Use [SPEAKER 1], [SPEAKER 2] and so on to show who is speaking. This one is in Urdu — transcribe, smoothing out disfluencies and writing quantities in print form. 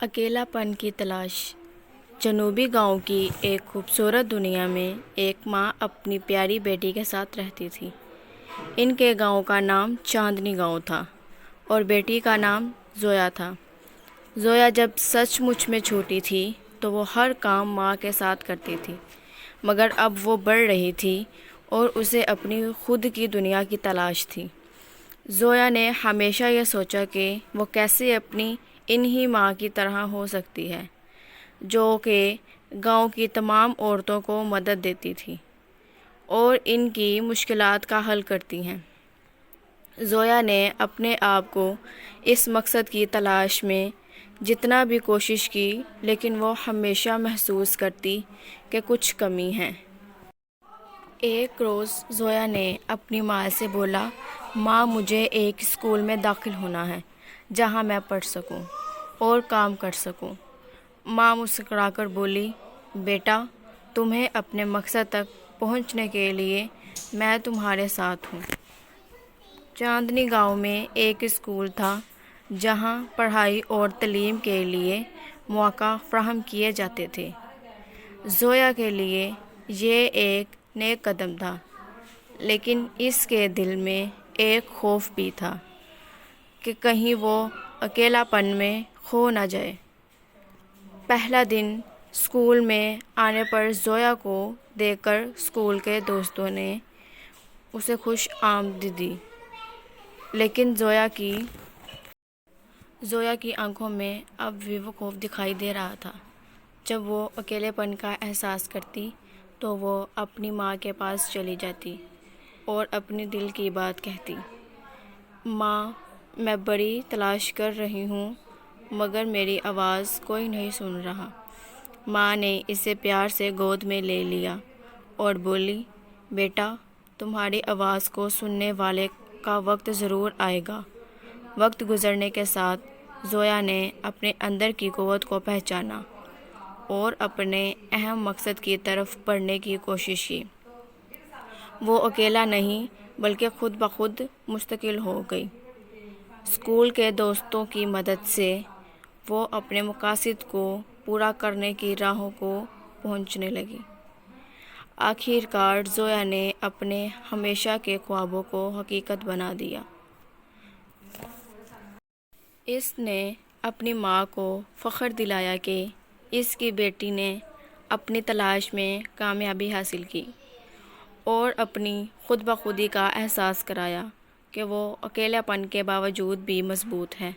[SPEAKER 1] اکیلا پن کی تلاش۔ جنوبی گاؤں کی ایک خوبصورت دنیا میں ایک ماں اپنی پیاری بیٹی کے ساتھ رہتی تھی۔ ان کے گاؤں کا نام چاندنی گاؤں تھا اور بیٹی کا نام زویا تھا۔ زویا جب سچ مچ میں چھوٹی تھی تو وہ ہر کام ماں کے ساتھ کرتی تھی، مگر اب وہ بڑھ رہی تھی اور اسے اپنی خود کی دنیا کی تلاش تھی۔ زویا نے ہمیشہ یہ سوچا کہ وہ کیسے اپنی انہی ماں کی طرح ہو سکتی ہے، جو کہ گاؤں کی تمام عورتوں کو مدد دیتی تھی اور ان کی مشکلات کا حل کرتی ہیں۔ زویا نے اپنے آپ کو اس مقصد کی تلاش میں جتنا بھی کوشش کی، لیکن وہ ہمیشہ محسوس کرتی کہ کچھ کمی ہے۔ ایک روز زویا نے اپنی ماں سے بولا، ماں مجھے ایک اسکول میں داخل ہونا ہے جہاں میں پڑھ سکوں اور کام کر سکوں۔ ماں مسکرا کر بولی، بیٹا تمہیں اپنے مقصد تک پہنچنے کے لیے میں تمہارے ساتھ ہوں۔ چاندنی گاؤں میں ایک اسکول تھا جہاں پڑھائی اور تعلیم کے لیے مواقع فراہم کیے جاتے تھے۔ زویا کے لیے یہ ایک نیک قدم تھا، لیکن اس کے دل میں ایک خوف بھی تھا کہ کہیں وہ اکیلا پن میں کھو نہ جائے۔ پہلا دن اسکول میں آنے پر زویا کو دیکھ کر اسکول کے دوستوں نے اسے خوش آمدید دی، لیکن زویا کی آنکھوں میں اب بھی وہ خوف دکھائی دے رہا تھا۔ جب وہ اکیلے پن کا احساس کرتی تو وہ اپنی ماں کے پاس چلی جاتی اور اپنی دل کی بات کہتی، ماں میں بڑی تلاش کر رہی ہوں مگر میری آواز کوئی نہیں سن رہا۔ ماں نے اسے پیار سے گود میں لے لیا اور بولی، بیٹا تمہاری آواز کو سننے والے کا وقت ضرور آئے گا۔ وقت گزرنے کے ساتھ زویا نے اپنے اندر کی قوت کو پہچانا اور اپنے اہم مقصد کی طرف بڑھنے کی کوشش کی۔ وہ اکیلا نہیں بلکہ خود بخود مستقل ہو گئی۔ اسکول کے دوستوں کی مدد سے وہ اپنے مقاصد کو پورا کرنے کی راہوں کو پہنچنے لگی۔ آخر کار زویا نے اپنے ہمیشہ کے خوابوں کو حقیقت بنا دیا۔ اس نے اپنی ماں کو فخر دلایا کہ اس کی بیٹی نے اپنی تلاش میں کامیابی حاصل کی اور اپنی خود بخودی کا احساس کرایا کہ وہ اکیلے پن کے باوجود بھی مضبوط ہے۔